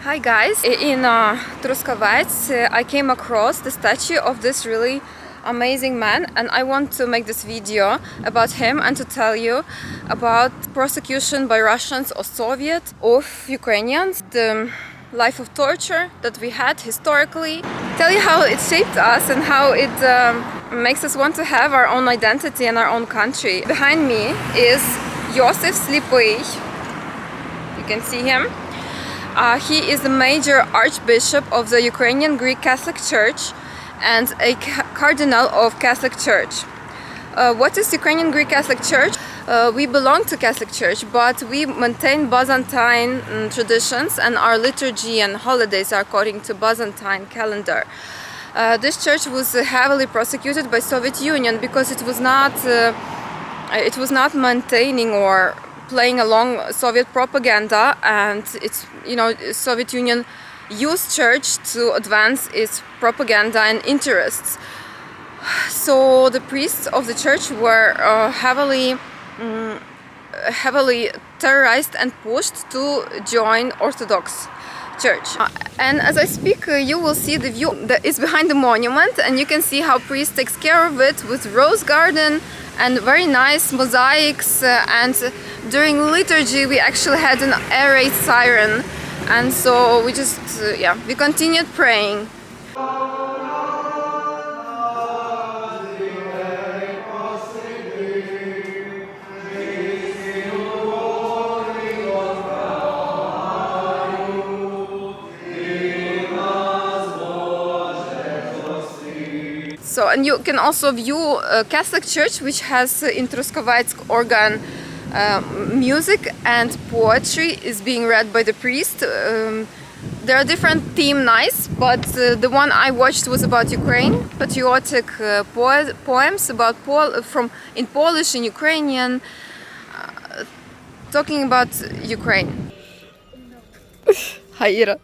Hi guys, in Truskavets I came across the statue of this really amazing man, and I want to make this video about him and to tell you about persecution by Russians or Soviets of Ukrainians, the life of torture that we had historically, tell you how it shaped us and how it makes us want to have our own identity and our own country. Behind me is Йосиф Сліпий. You can see him. He is the major Archbishop of the Ukrainian Greek Catholic Church and a Cardinal of Catholic Church. What is Ukrainian Greek Catholic Church? We belong to Catholic Church, but we maintain Byzantine traditions, and our liturgy and holidays are according to Byzantine calendar. This church was heavily persecuted by Soviet Union because it was not maintaining or playing along Soviet propaganda, and Soviet Union used church to advance its propaganda and interests. So the priests of the church were heavily terrorized and pushed to join Orthodox Church. And as I speak, you will see the view that is behind the monument, and you can see how priest takes care of it with rose garden and very nice mosaics, and during liturgy we actually had an air raid siren, and so we just we continued praying. So, and you can also view Catholic Church, which has in Truskavets organ music and poetry is being read by the priest. There are different theme nights, but the one I watched was about Ukraine, patriotic poems about in Polish, in Ukrainian, talking about Ukraine. Hi, Ira.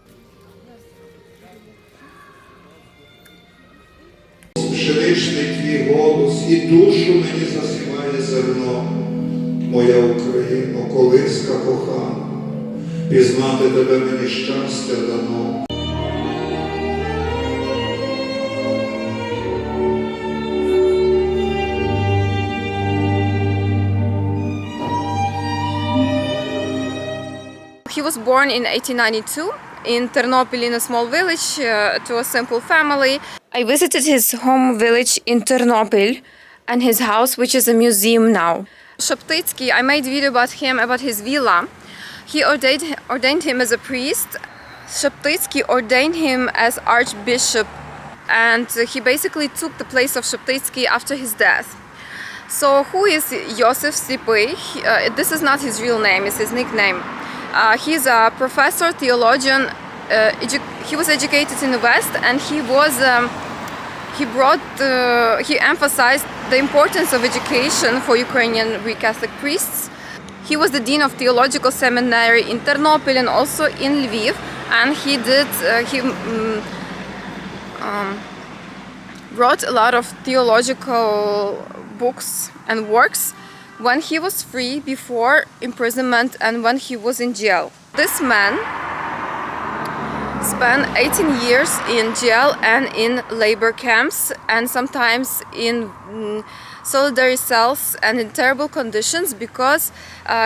Пшеничний твій голос, і душу мені засіває зерно. Моя Україно, колиска кохана, пізнати тебе мені щастя дано. He was born in 1892 in Ternopil, in a small village, to a simple family. I visited his home village in Ternopil and his house, which is a museum now. Sheptytsky, I made a video about him, about his villa. He ordained him as a priest. Sheptytsky ordained him as Archbishop, and he basically took the place of Sheptytsky after his death. So who is Йосиф Сліпий? This is not his real name, it's his nickname. He's a professor, theologian. He was educated in the West, and he emphasized the importance of education for Ukrainian Greek Catholic priests. He was the dean of theological seminary in Ternopil and also in Lviv, and he wrote a lot of theological books and works when he was free, before imprisonment, and when he was in jail. This man spent 18 years in jail and in labor camps, and sometimes in solitary cells and in terrible conditions, because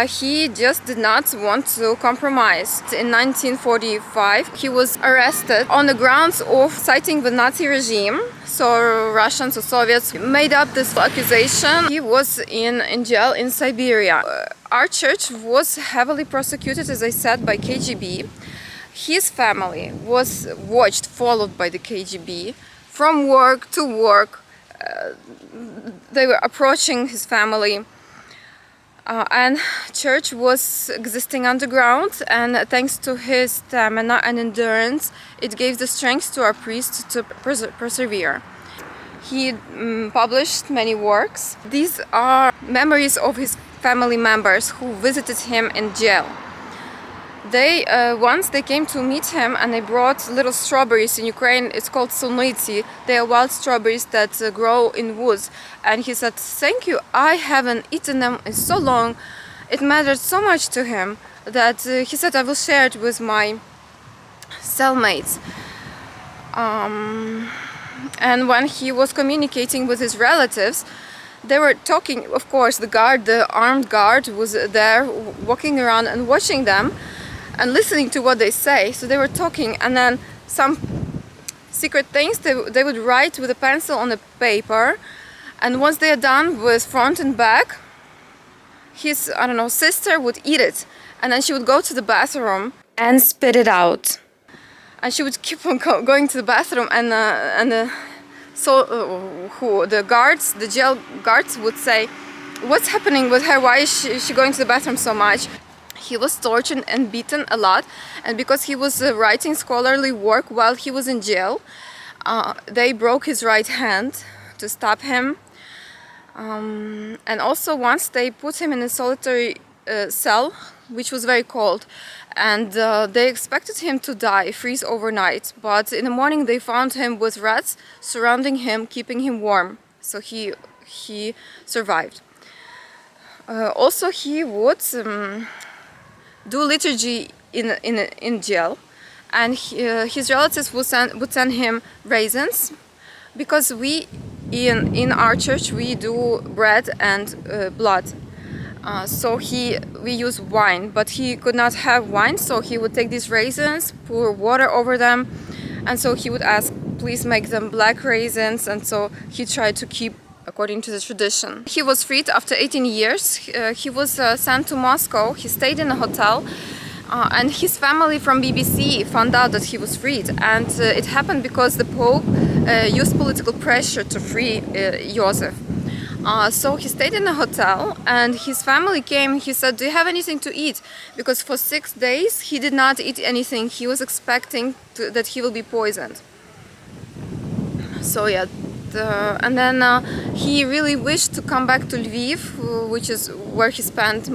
he just did not want to compromise. In 1945 he was arrested on the grounds of citing the Nazi regime. So Russians or Soviets made up this accusation. He was in jail in Siberia. Our church was heavily persecuted, as I said, by KGB. His family was watched, followed by the KGB from work to work. They were approaching his family, and church was existing underground, and thanks to his stamina and endurance, it gave the strength to our priests to persevere. He published many works. These are memories of his family members who visited him in jail. Once they came to meet him, and they brought little strawberries. In Ukraine it's called sunitsy. They are wild strawberries that grow in woods. And he said, "Thank you, I haven't eaten them in so long." It mattered so much to him that he said, "I will share it with my cellmates. And when he was communicating with his relatives, they were talking. Of course, the armed guard was there walking around and watching them and listening to what they say. So they were talking, and then some secret things they would write with a pencil on the paper, and once they are done with front and back, his sister would eat it, and then she would go to the bathroom and spit it out, and she would keep on going to the bathroom, and the jail guards would say, "What's happening with her? Why is she going to the bathroom so much?" He was tortured and beaten a lot, and because he was writing scholarly work while he was in jail, they broke his right hand to stop him. And also once they put him in a solitary cell, which was very cold, and they expected him to die, freeze overnight, but in the morning they found him with rats surrounding him, keeping him warm, so he survived. Also he would do liturgy in jail, and his relatives would send him raisins, because we in our church we do bread and blood. So we use wine, but he could not have wine, so he would take these raisins, pour water over them, and so he would ask, please make them black raisins, and so he tried to keep according to the tradition. He was freed after 18 years. He was sent to Moscow. He stayed in a hotel, and his family from BBC found out that he was freed, and it happened because the Pope used political pressure to free Joseph. So he stayed in a hotel, and his family came. He said, "Do you have anything to eat?" Because for 6 days he did not eat anything. He was expecting that he will be poisoned. So yeah, and then he really wished to come back to Lviv, which is where he spent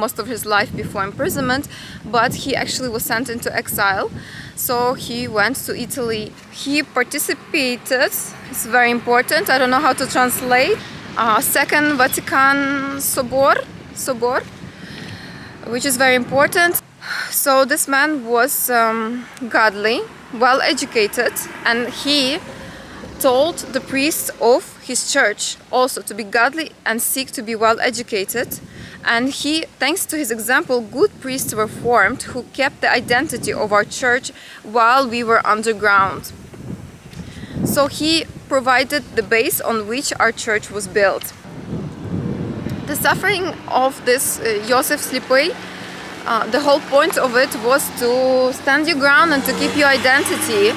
most of his life before imprisonment, but he actually was sent into exile. So he went to Italy. He participated, it's very important, I don't know how to translate, Second Vatican Sobor, which is very important. So this man was godly, well educated, and he told the priests of his church also to be godly and seek to be well educated. And he, thanks to his example, good priests were formed who kept the identity of our church while we were underground. So he provided the base on which our church was built. The suffering of this Йосиф Сліпий, the whole point of it was to stand your ground and to keep your identity,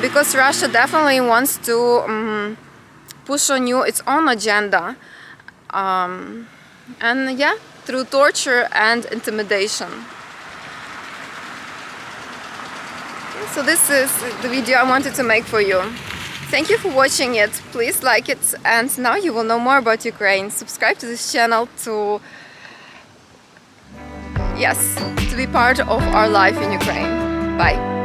because Russia definitely wants to push on you its own agenda, and yeah, through torture and intimidation. So this is the video I wanted to make for you. Thank you for watching it. Please like it, and now you will know more about Ukraine. Subscribe to this channel to be part of our life in Ukraine. Bye.